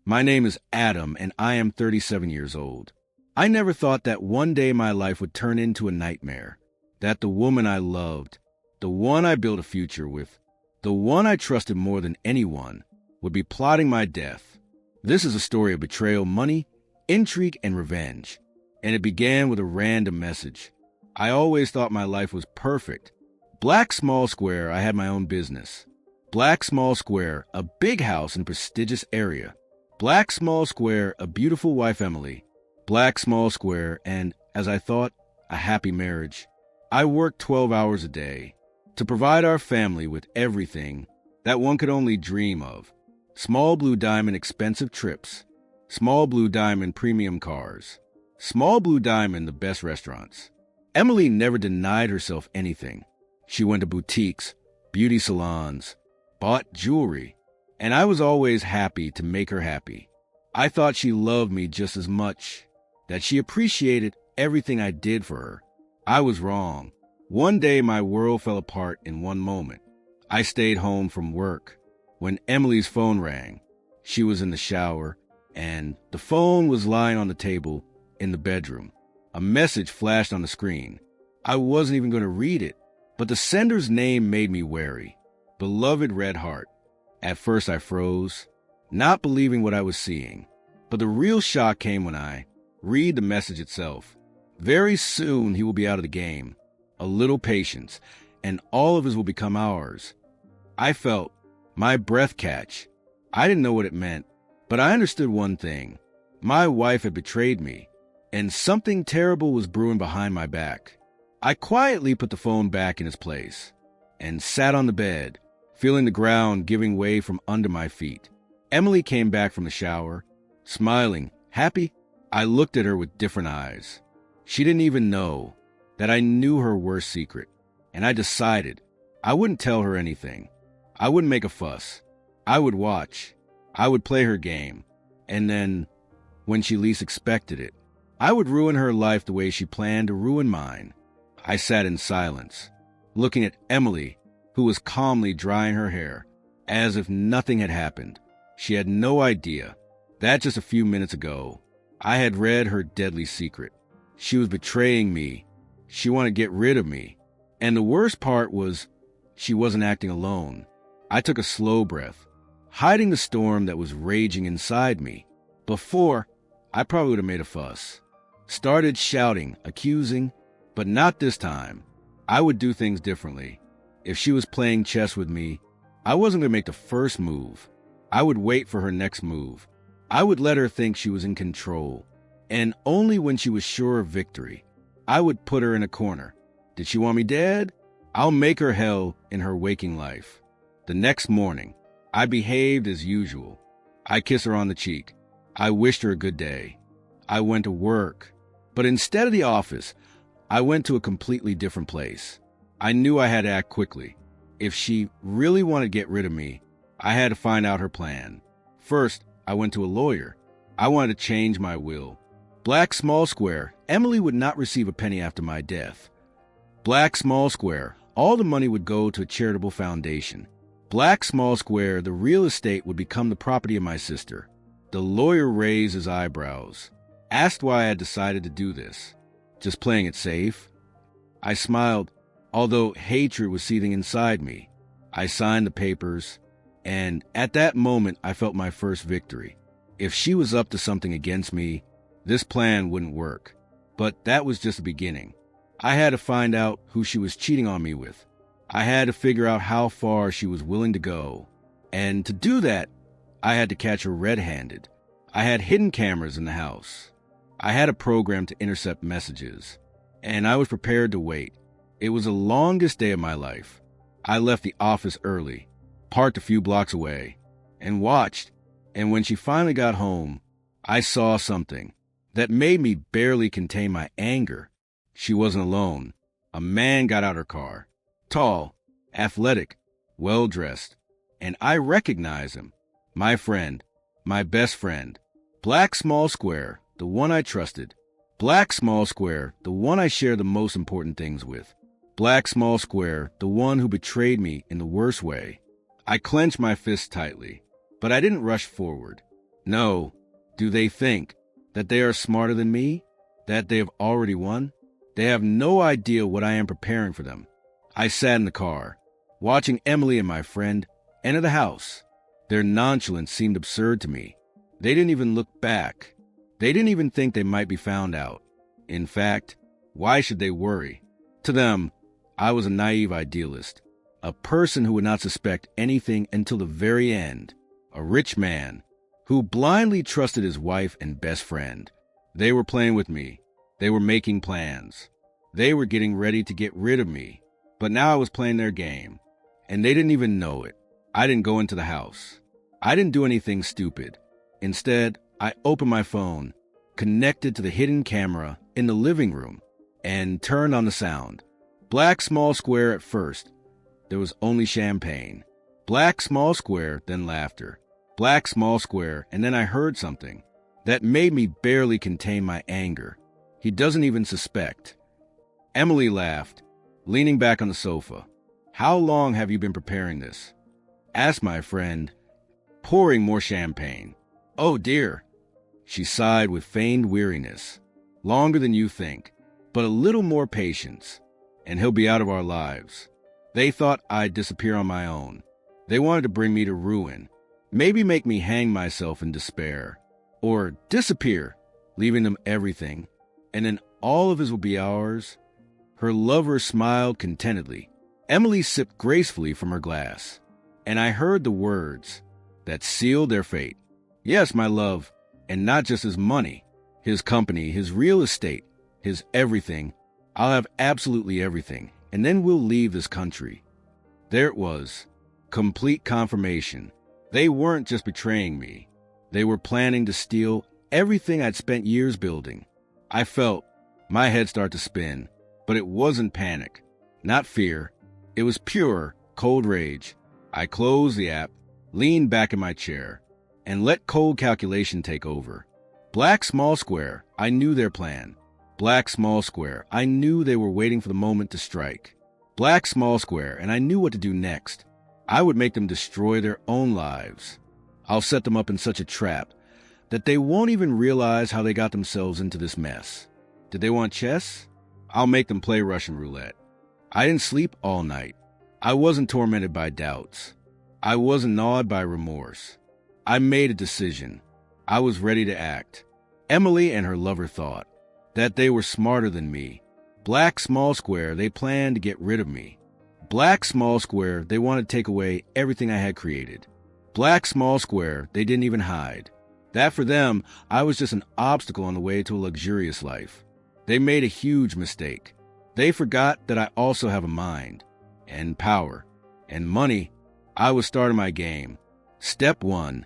My name is Adam, and I am 37 years old. I never thought that one day my life would turn into a nightmare, that the woman I loved, the one I built a future with, the one I trusted more than anyone, would be plotting my death. This is a story of betrayal, money, intrigue, and revenge. And it began with a random message. I always thought my life was perfect. Black small square, I had my own business. Black small square, a big house in a prestigious area. Black small square, a beautiful wife, Emily. Black small square, and, as I thought, a happy marriage. I worked 12 hours a day to provide our family with everything that one could only dream of. Small blue diamond expensive trips. Small blue diamond premium cars. Small blue diamond the best restaurants. Emily never denied herself anything. She went to boutiques, beauty salons, bought jewelry, and I was always happy to make her happy. I thought she loved me just as much, that she appreciated everything I did for her. I was wrong. One day my world fell apart in one moment. I stayed home from work when Emily's phone rang. She was in the shower, and the phone was lying on the table in the bedroom. A message flashed on the screen. I wasn't even going to read it, but the sender's name made me wary. Beloved Red Heart. At first I froze, not believing what I was seeing. But the real shock came when I read the message itself. Very soon he will be out of the game. A little patience, and all of us will become ours. I felt my breath catch. I didn't know what it meant, but I understood one thing. My wife had betrayed me, and something terrible was brewing behind my back. I quietly put the phone back in its place and sat on the bed, feeling the ground giving way from under my feet. Emily came back from the shower, smiling, happy. I looked at her with different eyes. She didn't even know that I knew her worst secret, and I decided I wouldn't tell her anything. I wouldn't make a fuss. I would watch. I would play her game, and then, when she least expected it, I would ruin her life the way she planned to ruin mine. I sat in silence, looking at Emily, who was calmly drying her hair, as if nothing had happened. She had no idea that just a few minutes ago, I had read her deadly secret. She was betraying me. She wanted to get rid of me. And the worst part was, she wasn't acting alone. I took a slow breath, hiding the storm that was raging inside me. Before, I probably would have made a fuss. Started shouting, accusing, but not this time. I would do things differently. If she was playing chess with me, I wasn't going to make the first move. I would wait for her next move. I would let her think she was in control. And only when she was sure of victory, I would put her in a corner. Did she want me dead? I'll make her hell in her waking life. The next morning, I behaved as usual. I kissed her on the cheek. I wished her a good day. I went to work. But instead of the office, I went to a completely different place. I knew I had to act quickly. If she really wanted to get rid of me, I had to find out her plan. First, I went to a lawyer. I wanted to change my will. Black small square, Emily would not receive a penny after my death. Black small square, all the money would go to a charitable foundation. Black small square, the real estate would become the property of my sister. The lawyer raised his eyebrows, asked why I had decided to do this. Just playing it safe? I smiled, although hatred was seething inside me. I signed the papers, and at that moment I felt my first victory. If she was up to something against me, this plan wouldn't work. But that was just the beginning. I had to find out who she was cheating on me with. I had to figure out how far she was willing to go. And to do that, I had to catch her red-handed. I had hidden cameras in the house. I had a program to intercept messages. And I was prepared to wait. It was the longest day of my life. I left the office early, parked a few blocks away, and watched. And when she finally got home, I saw something that made me barely contain my anger. She wasn't alone. A man got out her car. Tall, athletic, well-dressed. And I recognized him. My friend, my best friend. Black small square, the one I trusted. Black small square, the one I shared the most important things with. Black small square, the one who betrayed me in the worst way. I clenched my fists tightly, but I didn't rush forward. No. Do they think that they are smarter than me? That they have already won? They have no idea what I am preparing for them. I sat in the car, watching Emily and my friend enter the house. Their nonchalance seemed absurd to me. They didn't even look back. They didn't even think they might be found out. In fact, why should they worry? To them, I was a naive idealist, a person who would not suspect anything until the very end, a rich man who blindly trusted his wife and best friend. They were playing with me. They were making plans. They were getting ready to get rid of me. But now I was playing their game, and they didn't even know it. I didn't go into the house. I didn't do anything stupid. Instead, I opened my phone, connected to the hidden camera in the living room, and turned on the sound. Black small square at first. There was only champagne. Black small square, then laughter. Black small square, and then I heard something that made me barely contain my anger. He doesn't even suspect. Emily laughed, leaning back on the sofa. How long have you been preparing this? Asked my friend, pouring more champagne. Oh dear. She sighed with feigned weariness. Longer than you think, but a little more patience, and he'll be out of our lives. They thought I'd disappear on my own. They wanted to bring me to ruin, maybe make me hang myself in despair, or disappear, leaving them everything, and then all of his will be ours. Her lover smiled contentedly. Emily sipped gracefully from her glass, and I heard the words that sealed their fate. Yes, my love, and not just his money, his company, his real estate, his everything. I'll have absolutely everything, and then we'll leave this country. There it was, complete confirmation. They weren't just betraying me. They were planning to steal everything I'd spent years building. I felt my head start to spin, but it wasn't panic, not fear. It was pure, cold rage. I closed the app, leaned back in my chair, and let cold calculation take over. Black small square, I knew their plan. Black small square, I knew they were waiting for the moment to strike. Black small square, and I knew what to do next. I would make them destroy their own lives. I'll set them up in such a trap that they won't even realize how they got themselves into this mess. Did they want chess? I'll make them play Russian roulette. I didn't sleep all night. I wasn't tormented by doubts. I wasn't gnawed by remorse. I made a decision. I was ready to act. Emily and her lover thought that they were smarter than me. Black small square, they planned to get rid of me. Black small square, they wanted to take away everything I had created. Black small square, they didn't even hide. That for them, I was just an obstacle on the way to a luxurious life. They made a huge mistake. They forgot that I also have a mind, and power, and money. I was starting my game. Step 1,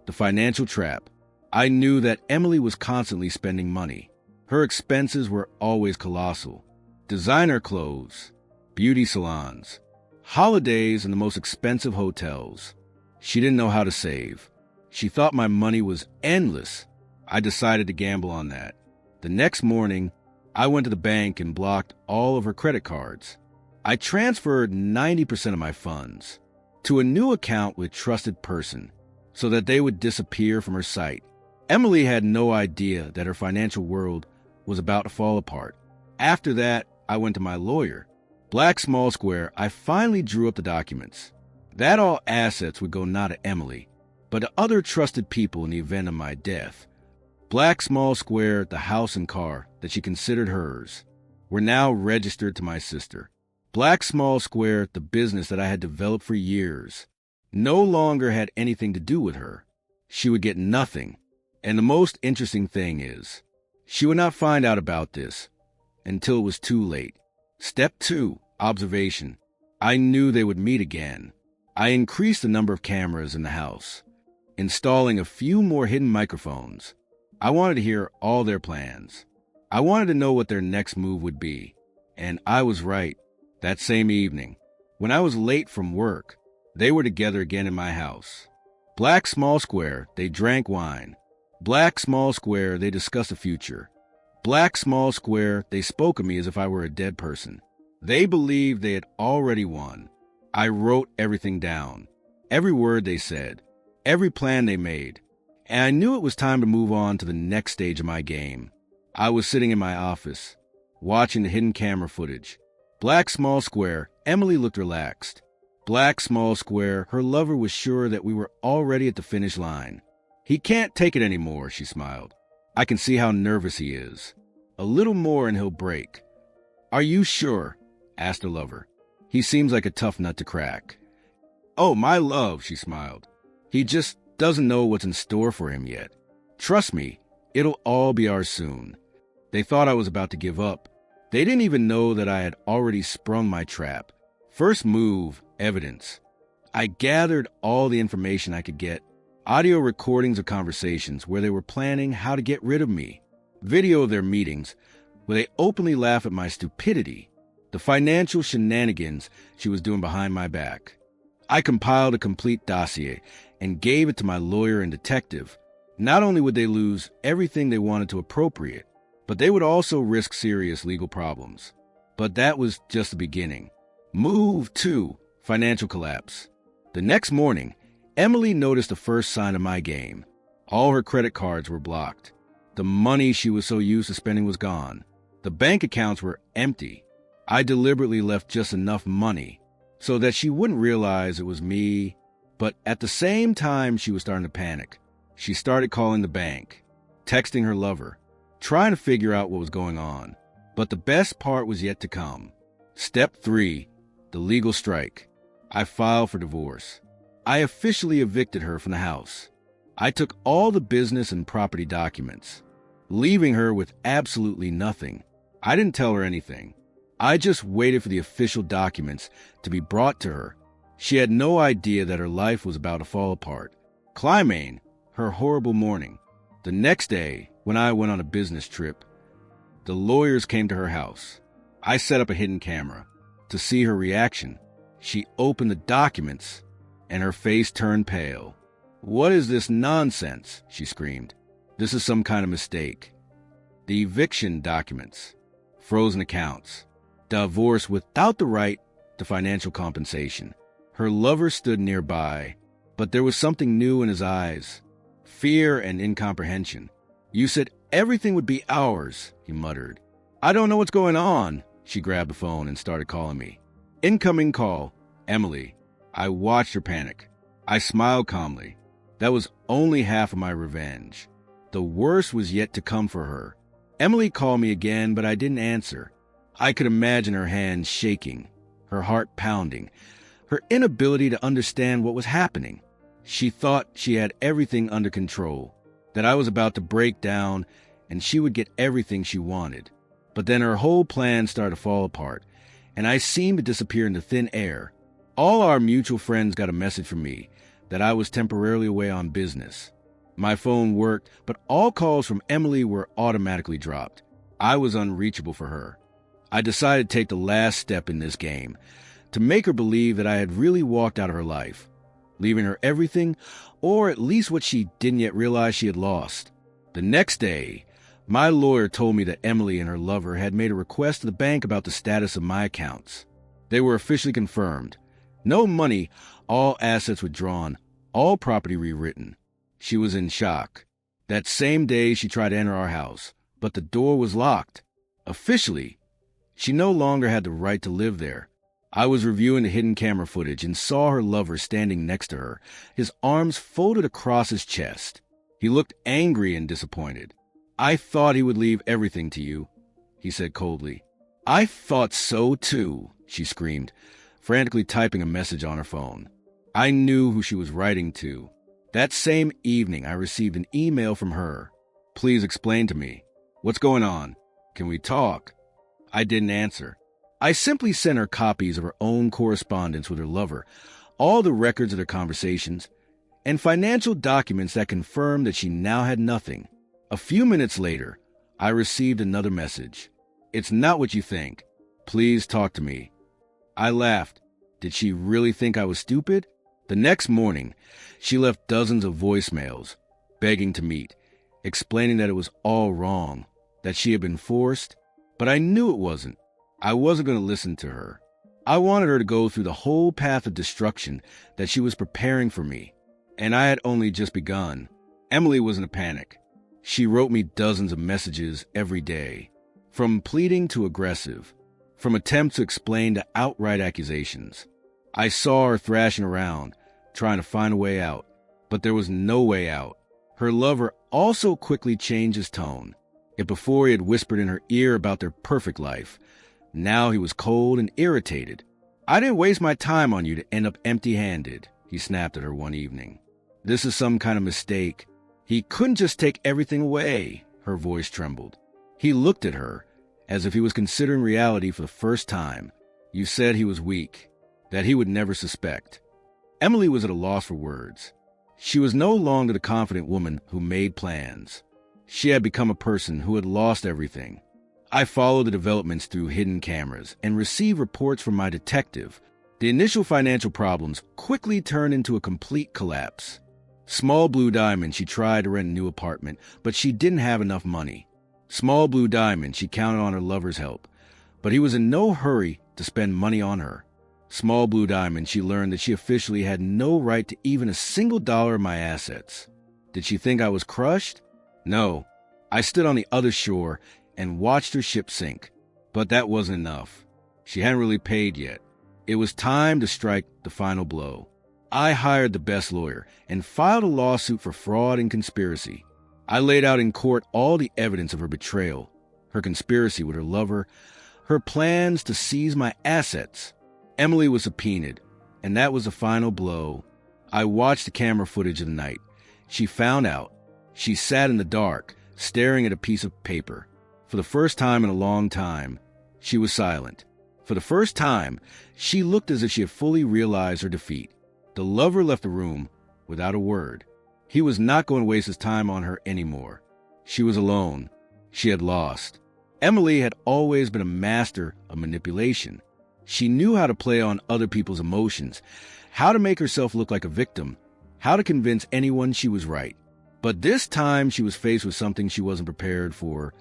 the financial trap. I knew that Emily was constantly spending money. Her expenses were always colossal. Designer clothes, beauty salons, holidays, and the most expensive hotels. She didn't know how to save. She thought my money was endless. I decided to gamble on that. The next morning, I went to the bank and blocked all of her credit cards. I transferred 90% of my funds to a new account with trusted person so that they would disappear from her sight. Emily had no idea that her financial world was about to fall apart. After that, I went to my lawyer. Black small square, I finally drew up the documents. That all assets would go not to Emily, but to other trusted people in the event of my death. Black small square, the house and car that she considered hers, were now registered to my sister. Black small square, the business that I had developed for years, no longer had anything to do with her. She would get nothing. And the most interesting thing is, she would not find out about this until it was too late. Step 2, observation. I knew they would meet again. I increased the number of cameras in the house, installing a few more hidden microphones. I wanted to hear all their plans. I wanted to know what their next move would be. And I was right. That same evening, when I was late from work, they were together again in my house. Black small square, they drank wine. Black small square, they discussed the future. Black small square, they spoke of me as if I were a dead person. They believed they had already won. I wrote everything down. Every word they said. Every plan they made. and I knew it was time to move on to the next stage of my game. I was sitting in my office, watching the hidden camera footage. Black small square, Emily looked relaxed. Black small square, her lover was sure that we were already at the finish line. He can't take it anymore, she smiled. I can see how nervous he is. A little more and he'll break. Are you sure? Asked her lover. He seems like a tough nut to crack. Oh, my love, she smiled. He just doesn't know what's in store for him yet. Trust me, it'll all be ours soon. They thought I was about to give up. They didn't even know that I had already sprung my trap. First move, evidence. I gathered all the information I could get. Audio recordings of conversations where they were planning how to get rid of me. Video of their meetings where they openly laugh at my stupidity. The financial shenanigans she was doing behind my back. I compiled a complete dossier and gave it to my lawyer and detective. Not only would they lose everything they wanted to appropriate, but they would also risk serious legal problems. But that was just the beginning. Move 2, financial collapse. The next morning, Emily noticed the first sign of my game. All her credit cards were blocked. The money she was so used to spending was gone. The bank accounts were empty. I deliberately left just enough money so that she wouldn't realize it was me. But at the same time, she was starting to panic. She started calling the bank, texting her lover, trying to figure out what was going on. But the best part was yet to come. Step 3, the legal strike. I filed for divorce. I officially evicted her from the house. I took all the business and property documents, leaving her with absolutely nothing. I didn't tell her anything. I just waited for the official documents to be brought to her. She had no idea that her life was about to fall apart. Climbing, her horrible morning. The next day, when I went on a business trip, the lawyers came to her house. I set up a hidden camera to see her reaction. She opened the documents, and her face turned pale. "What is this nonsense?" she screamed. "This is some kind of mistake." The eviction documents, frozen accounts, divorce without the right to financial compensation. Her lover stood nearby, but there was something new in his eyes, fear and incomprehension. "You said everything would be ours," he muttered. "I don't know what's going on." She grabbed the phone and started calling me. Incoming call, Emily. I watched her panic. I smiled calmly. That was only half of my revenge. The worst was yet to come for her. Emily called me again, but I didn't answer. I could imagine her hands shaking, her heart pounding, her inability to understand what was happening. She thought she had everything under control, that I was about to break down and she would get everything she wanted. But then her whole plan started to fall apart, and I seemed to disappear into thin air. All our mutual friends got a message from me that I was temporarily away on business. My phone worked, but all calls from Emily were automatically dropped. I was unreachable for her. I decided to take the last step in this game, to make her believe that I had really walked out of her life, leaving her everything, or at least what she didn't yet realize she had lost. The next day, my lawyer told me that Emily and her lover had made a request to the bank about the status of my accounts. They were officially confirmed. No money, all assets withdrawn, all property rewritten. She was in shock. That same day, she tried to enter our house, but the door was locked. Officially, she no longer had the right to live there. I was reviewing the hidden camera footage and saw her lover standing next to her, his arms folded across his chest. He looked angry and disappointed. "I thought he would leave everything to you," he said coldly. "I thought so too," she screamed, frantically typing a message on her phone. I knew who she was writing to. That same evening, I received an email from her. "Please explain to me. What's going on? Can we talk?" I didn't answer. I simply sent her copies of her own correspondence with her lover, all the records of their conversations, and financial documents that confirmed that she now had nothing. A few minutes later, I received another message. "It's not what you think. Please talk to me." I laughed. Did she really think I was stupid? The next morning, she left dozens of voicemails, begging to meet, explaining that it was all wrong, that she had been forced, but I knew it wasn't. I wasn't going to listen to her. I wanted her to go through the whole path of destruction that she was preparing for me, and I had only just begun. Emily was in a panic. She wrote me dozens of messages every day, from pleading to aggressive, from attempts to explain to outright accusations. I saw her thrashing around, trying to find a way out, but there was no way out. Her lover also quickly changed his tone. If before he had whispered in her ear about their perfect life, now he was cold and irritated. "I didn't waste my time on you to end up empty-handed," he snapped at her one evening. "This is some kind of mistake. He couldn't just take everything away." Her voice trembled. He looked at her, as if he was considering reality for the first time. "You said he was weak, that he would never suspect." Emily was at a loss for words. She was no longer the confident woman who made plans. She had become a person who had lost everything. I followed the developments through hidden cameras and received reports from my detective. The initial financial problems quickly turned into a complete collapse. Small Blue Diamond, she tried to rent a new apartment, but she didn't have enough money. Small Blue Diamond, she counted on her lover's help, but he was in no hurry to spend money on her. Small Blue Diamond, she learned that she officially had no right to even a single dollar of my assets. Did she think I was crushed? No. I stood on the other shore and watched her ship sink. But that wasn't enough. She hadn't really paid yet. It was time to strike the final blow. I hired the best lawyer and filed a lawsuit for fraud and conspiracy. I laid out in court all the evidence of her betrayal, her conspiracy with her lover, her plans to seize my assets. Emily was subpoenaed, and that was the final blow. I watched the camera footage of the night. She found out. She sat in the dark, staring at a piece of paper. For the first time in a long time, she was silent. For the first time, she looked as if she had fully realized her defeat. The lover left the room without a word. He was not going to waste his time on her anymore. She was alone. She had lost. Emily had always been a master of manipulation. She knew how to play on other people's emotions, how to make herself look like a victim, how to convince anyone she was right. But this time she was faced with something she wasn't prepared for: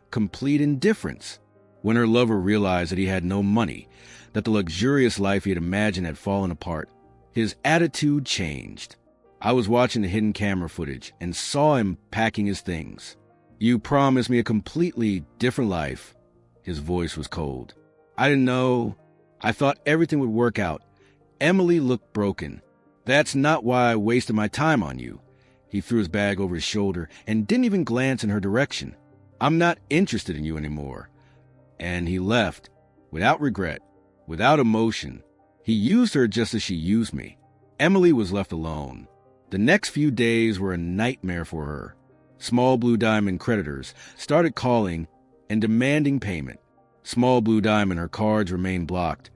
complete indifference. When her lover realized that he had no money, that the luxurious life he had imagined had fallen apart, his attitude changed. I was watching the hidden camera footage and saw him packing his things. "You promised me a completely different life." His voice was cold. "I didn't know. I thought everything would work out." Emily looked broken. "That's not why I wasted my time on you." He threw his bag over his shoulder and didn't even glance in her direction. "I'm not interested in you anymore." And he left, without regret, without emotion. He used her just as she used me. Emily was left alone. The next few days were a nightmare for her. Small Blue Diamond creditors started calling and demanding payment. Small Blue Diamond, her cards remained blocked.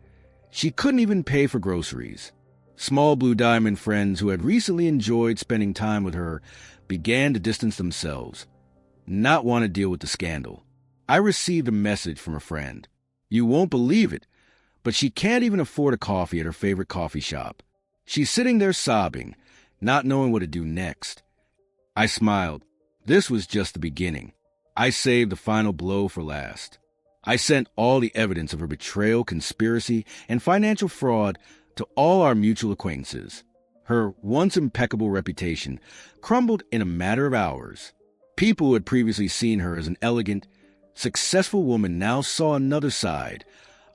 She couldn't even pay for groceries. Small Blue Diamond friends who had recently enjoyed spending time with her began to distance themselves, not want to deal with the scandal. I received a message from a friend. "You won't believe it, but she can't even afford a coffee at her favorite coffee shop. She's sitting there sobbing, not knowing what to do next." I smiled. This was just the beginning. I saved the final blow for last. I sent all the evidence of her betrayal, conspiracy, and financial fraud to all our mutual acquaintances. Her once impeccable reputation crumbled in a matter of hours. People who had previously seen her as an elegant, successful woman now saw another side,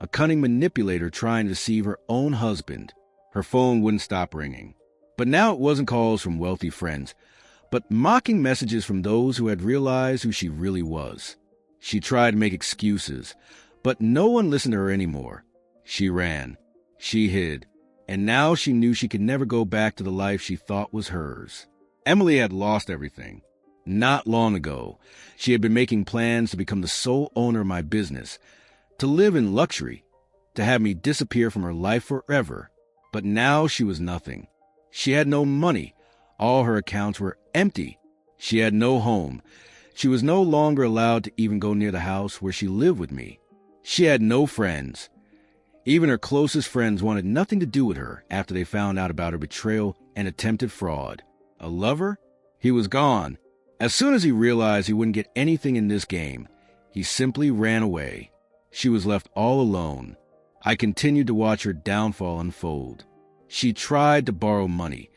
a cunning manipulator trying to deceive her own husband. Her phone wouldn't stop ringing. But now it wasn't calls from wealthy friends, but mocking messages from those who had realized who she really was. She tried to make excuses, but no one listened to her anymore. She ran. She hid. And now she knew she could never go back to the life she thought was hers. Emily had lost everything. Not long ago, she had been making plans to become the sole owner of my business, to live in luxury, to have me disappear from her life forever. But now she was nothing. She had no money. All her accounts were empty. She had no home. She was no longer allowed to even go near the house where she lived with me. She had no friends. Even her closest friends wanted nothing to do with her after they found out about her betrayal and attempted fraud. A lover? He was gone. As soon as he realized he wouldn't get anything in this game, he simply ran away. She was left all alone. I continued to watch her downfall unfold. She tried to borrow money,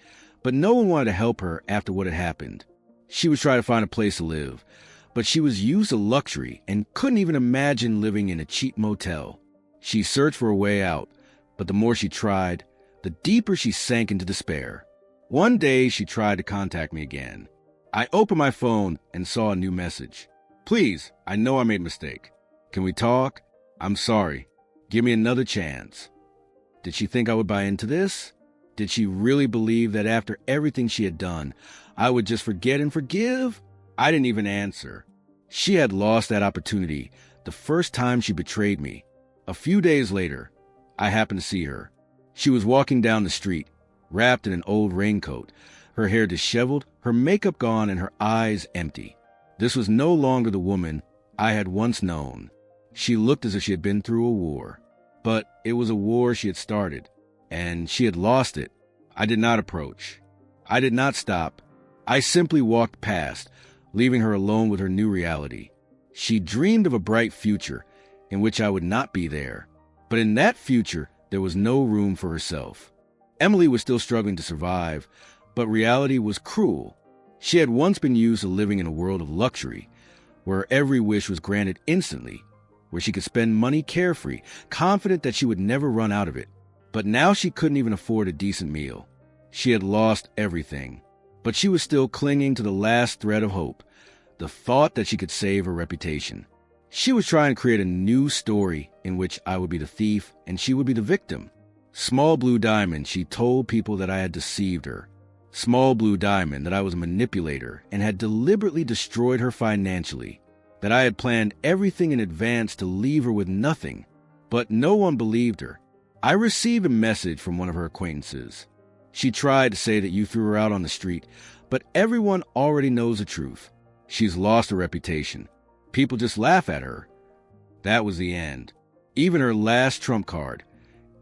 but no one wanted to help her after what had happened. She was trying to find a place to live, but she was used to luxury and couldn't even imagine living in a cheap motel. She searched for a way out, but the more she tried, the deeper she sank into despair. One day, she tried to contact me again. I opened my phone and saw a new message. "Please, I know I made a mistake. Can we talk? I'm sorry. Give me another chance." Did she think I would buy into this? Did she really believe that after everything she had done, I would just forget and forgive? I didn't even answer. She had lost that opportunity the first time she betrayed me. A few days later, I happened to see her. She was walking down the street, wrapped in an old raincoat, her hair disheveled, her makeup gone, and her eyes empty. This was no longer the woman I had once known. She looked as if she had been through a war. But it was a war she had started, and she had lost it. I did not approach. I did not stop. I simply walked past, leaving her alone with her new reality. She dreamed of a bright future in which I would not be there. But in that future, there was no room for herself. Emily was still struggling to survive, but reality was cruel. She had once been used to living in a world of luxury, where every wish was granted instantly, where she could spend money carefree, confident that she would never run out of it. But now she couldn't even afford a decent meal. She had lost everything, but she was still clinging to the last thread of hope, the thought that she could save her reputation. She was trying to create a new story in which I would be the thief and she would be the victim. Small blue diamond, she told people that I had deceived her. Small blue diamond, that I was a manipulator and had deliberately destroyed her financially, that I had planned everything in advance to leave her with nothing. But no one believed her. I received a message from one of her acquaintances. She tried to say that you threw her out on the street, but everyone already knows the truth. She's lost her reputation. People just laugh at her. That was the end. Even her last trump card,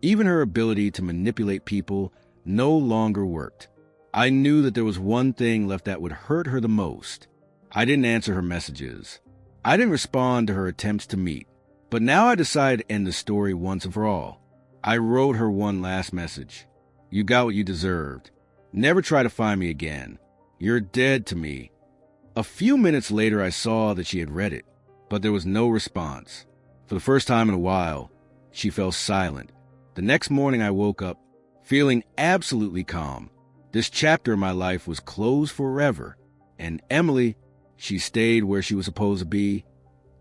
even her ability to manipulate people, no longer worked. I knew that there was one thing left that would hurt her the most. I didn't answer her messages. I didn't respond to her attempts to meet. But now I decided to end the story once and for all. I wrote her one last message. You got what you deserved. Never try to find me again. You're dead to me. A few minutes later, I saw that she had read it, but there was no response. For the first time in a while, she fell silent. The next morning, I woke up feeling absolutely calm. This chapter of my life was closed forever, and Emily, she stayed where she was supposed to be,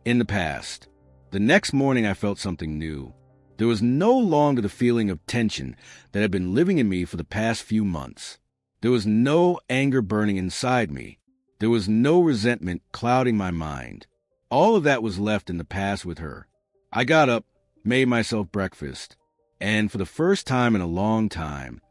in the past. The next morning, I felt something new. There was no longer the feeling of tension that had been living in me for the past few months. There was no anger burning inside me. There was no resentment clouding my mind. All of that was left in the past with her. I got up, made myself breakfast, and for the first time in a long time,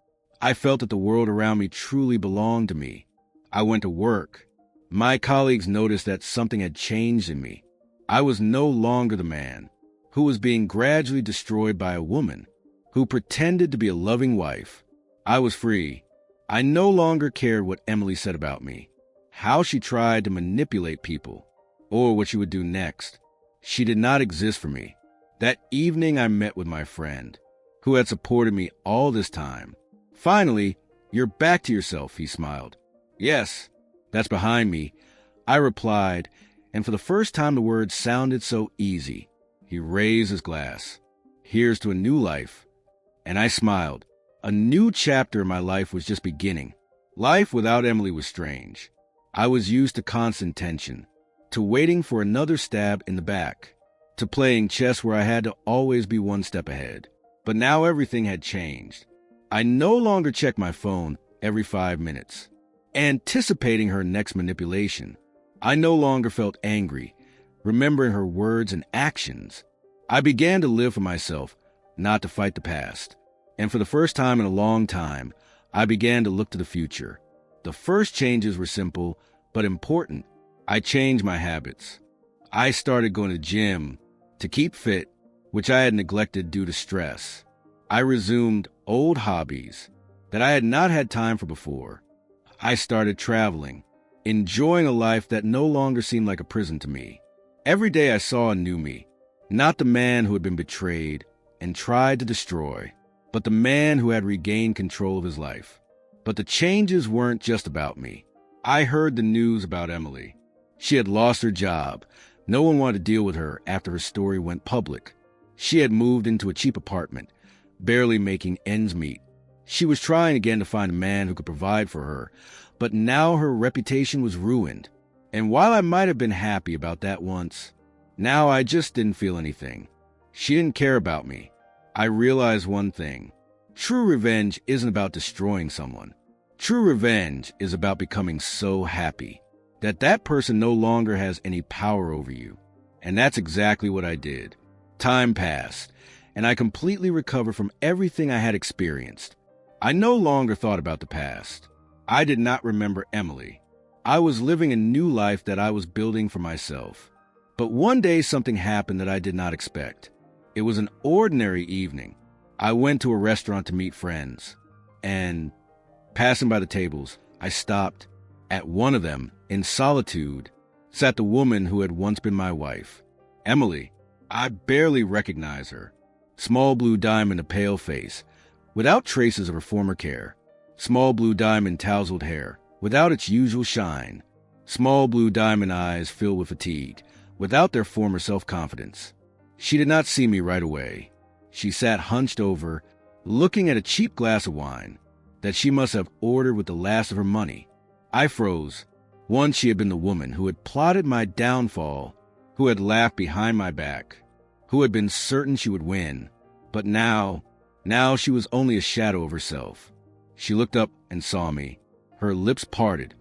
I felt that the world around me truly belonged to me. I went to work. My colleagues noticed that something had changed in me. I was no longer the man who was being gradually destroyed by a woman who pretended to be a loving wife. I was free. I no longer cared what Emily said about me, how she tried to manipulate people, or what she would do next. She did not exist for me. That evening I met with my friend, who had supported me all this time. Finally, you're back to yourself, he smiled. Yes, that's behind me, I replied, and for the first time the words sounded so easy. He raised his glass. Here's to a new life. And I smiled. A new chapter in my life was just beginning. Life without Emily was strange. I was used to constant tension, to waiting for another stab in the back, to playing chess where I had to always be one step ahead. But now everything had changed. I no longer checked my phone every 5 minutes, anticipating her next manipulation. I no longer felt angry, remembering her words and actions. I began to live for myself, not to fight the past. And for the first time in a long time, I began to look to the future. The first changes were simple, but important. I changed my habits. I started going to the gym to keep fit, which I had neglected due to stress. I resumed old hobbies that I had not had time for before. I started traveling, enjoying a life that no longer seemed like a prison to me. Every day I saw a new me, not the man who had been betrayed and tried to destroy, but the man who had regained control of his life. But the changes weren't just about me. I heard the news about Emily. She had lost her job. No one wanted to deal with her after her story went public. She had moved into a cheap apartment, barely making ends meet. She was trying again to find a man who could provide for her, but now her reputation was ruined. And while I might have been happy about that once, now I just didn't feel anything. She didn't care about me. I realized one thing. True revenge isn't about destroying someone. True revenge is about becoming so happy that that person no longer has any power over you. And that's exactly what I did. Time passed, and I completely recovered from everything I had experienced. I no longer thought about the past. I did not remember Emily. I was living a new life that I was building for myself. But one day something happened that I did not expect. It was an ordinary evening. I went to a restaurant to meet friends, and passing by the tables, I stopped. At one of them, in solitude, sat the woman who had once been my wife, Emily. I barely recognized her. Small blue diamond, a pale face, without traces of her former care. Small blue diamond, tousled hair, without its usual shine. Small blue diamond eyes filled with fatigue, without their former self-confidence. She did not see me right away. She sat hunched over, looking at a cheap glass of wine that she must have ordered with the last of her money. I froze. Once she had been the woman who had plotted my downfall, who had laughed behind my back, who had been certain she would win. But now she was only a shadow of herself. She looked up and saw me. Her lips parted,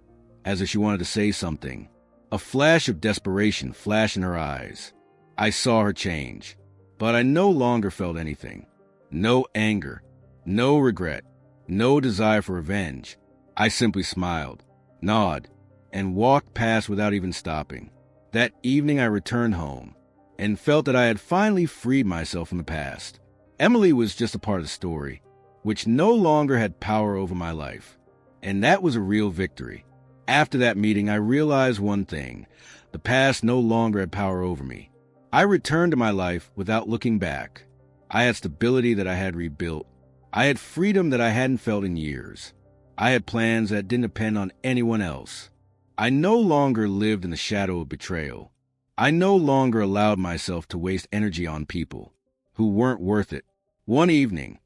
as if she wanted to say something. A flash of desperation flashed in her eyes. I saw her change, but I no longer felt anything. No anger, no regret, no desire for revenge. I simply smiled, nodded, and walked past without even stopping. That evening I returned home and felt that I had finally freed myself from the past. Emily was just a part of the story, which no longer had power over my life. And that was a real victory. After that meeting, I realized one thing. The past no longer had power over me. I returned to my life without looking back. I had stability that I had rebuilt. I had freedom that I hadn't felt in years. I had plans that didn't depend on anyone else. I no longer lived in the shadow of betrayal. I no longer allowed myself to waste energy on people who weren't worth it. One evening,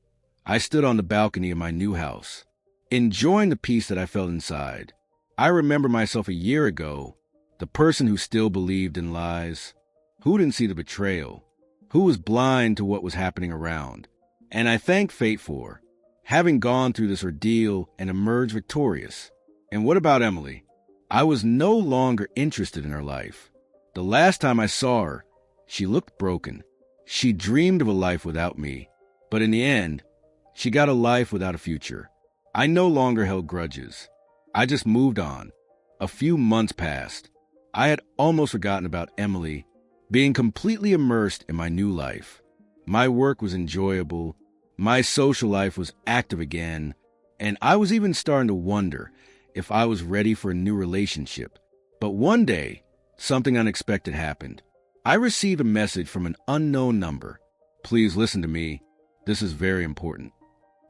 I stood on the balcony of my new house, enjoying the peace that I felt inside. I remember myself a year ago, the person who still believed in lies, who didn't see the betrayal, who was blind to what was happening around. And I thank fate for having gone through this ordeal and emerged victorious. And what about Emily? I was no longer interested in her life. The last time I saw her, she looked broken. She dreamed of a life without me. But in the end, she got a life without a future. I no longer held grudges. I just moved on. A few months passed. I had almost forgotten about Emily, being completely immersed in my new life. My work was enjoyable. My social life was active again. And I was even starting to wonder if I was ready for a new relationship. But one day, something unexpected happened. I received a message from an unknown number. Please listen to me. This is very important.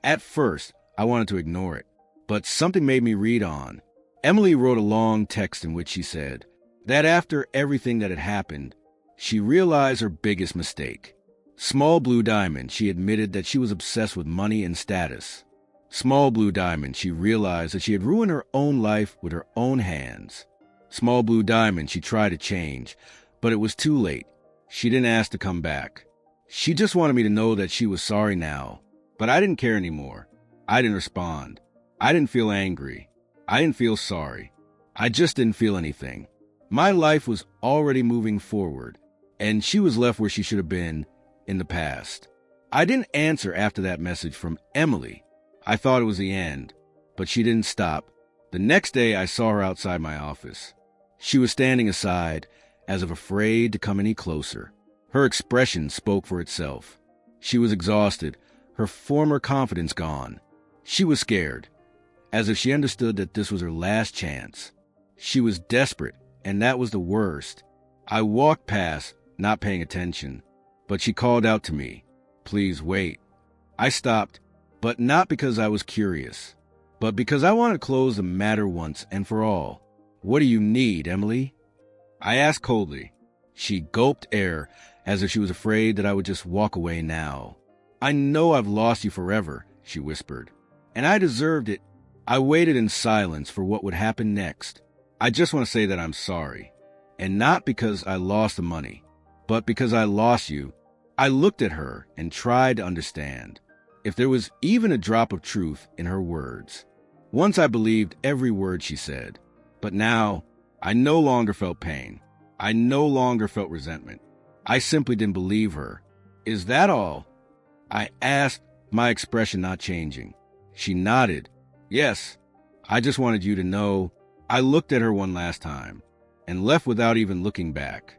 At first, I wanted to ignore it, but something made me read on. Emily wrote a long text in which she said that after everything that had happened, she realized her biggest mistake. Small blue diamond, she admitted that she was obsessed with money and status. Small blue diamond, she realized that she had ruined her own life with her own hands. Small blue diamond, she tried to change, but it was too late. She didn't ask to come back. She just wanted me to know that she was sorry now, but I didn't care anymore. I didn't respond. I didn't feel angry. I didn't feel sorry. I just didn't feel anything. My life was already moving forward, and she was left where she should have been in the past. I didn't answer after that message from Emily. I thought it was the end, but she didn't stop. The next day, I saw her outside my office. She was standing aside, as if afraid to come any closer. Her expression spoke for itself. She was exhausted, her former confidence gone. She was scared, as if she understood that this was her last chance. She was desperate, and that was the worst. I walked past, not paying attention, but she called out to me, "Please wait." I stopped, but not because I was curious. but because I want to close the matter once and for all. What do you need, Emily? I asked coldly. She gulped air as if she was afraid that I would just walk away now. I know I've lost you forever, she whispered, and I deserved it. I waited in silence for what would happen next. I just want to say that I'm sorry, and not because I lost the money, but because I lost you. I looked at her and tried to understand if there was even a drop of truth in her words. Once I believed every word she said, but now I no longer felt pain. I no longer felt resentment. I simply didn't believe her. Is that all? I asked, my expression not changing. She nodded. Yes, I just wanted you to know. I looked at her one last time and left without even looking back.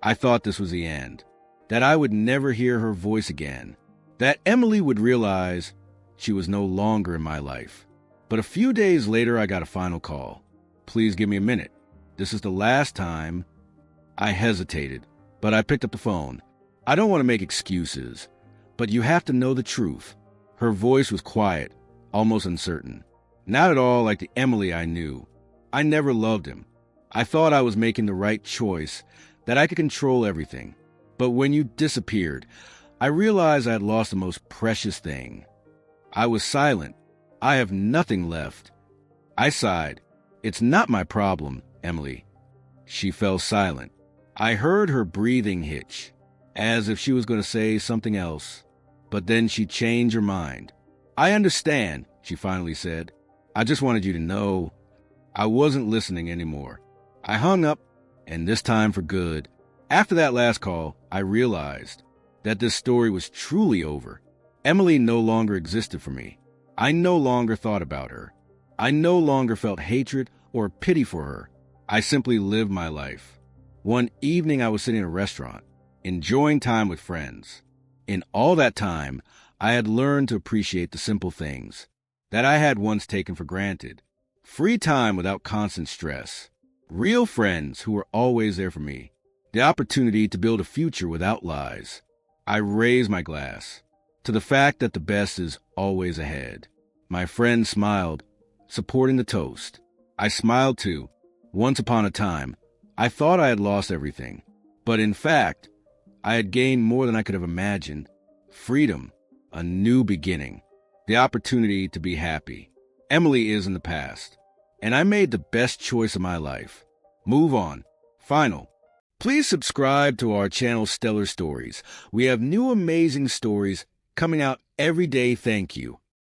I thought this was the end, that I would never hear her voice again, that Emily would realize she was no longer in my life. But a few days later, I got a final call. Please give me a minute. This is the last time. I hesitated, but I picked up the phone. I don't want to make excuses, but you have to know the truth. Her voice was quiet, almost uncertain. Not at all like the Emily I knew. I never loved him. I thought I was making the right choice, that I could control everything. But when you disappeared, I realized I had lost the most precious thing. I was silent. I have nothing left. I sighed. It's not my problem, Emily. She fell silent. I heard her breathing hitch, as if she was going to say something else. But then she changed her mind. I understand, she finally said. I just wanted you to know. I wasn't listening anymore. I hung up, and this time for good. After that last call, I realized that this story was truly over. Emily no longer existed for me. I no longer thought about her. I no longer felt hatred or pity for her. I simply lived my life. One evening I was sitting in a restaurant, enjoying time with friends. In all that time, I had learned to appreciate the simple things that I had once taken for granted. Free time without constant stress. Real friends who were always there for me. The opportunity to build a future without lies. I raised my glass to the fact that the best is always ahead. My friend smiled, supporting the toast. I smiled too. Once upon a time, I thought I had lost everything. But in fact, I had gained more than I could have imagined. Freedom, a new beginning, the opportunity to be happy. Emily is in the past, and I made the best choice of my life. Move on. Final. Please subscribe to our channel Stellar Stories. We have new amazing stories coming out every day. Thank you.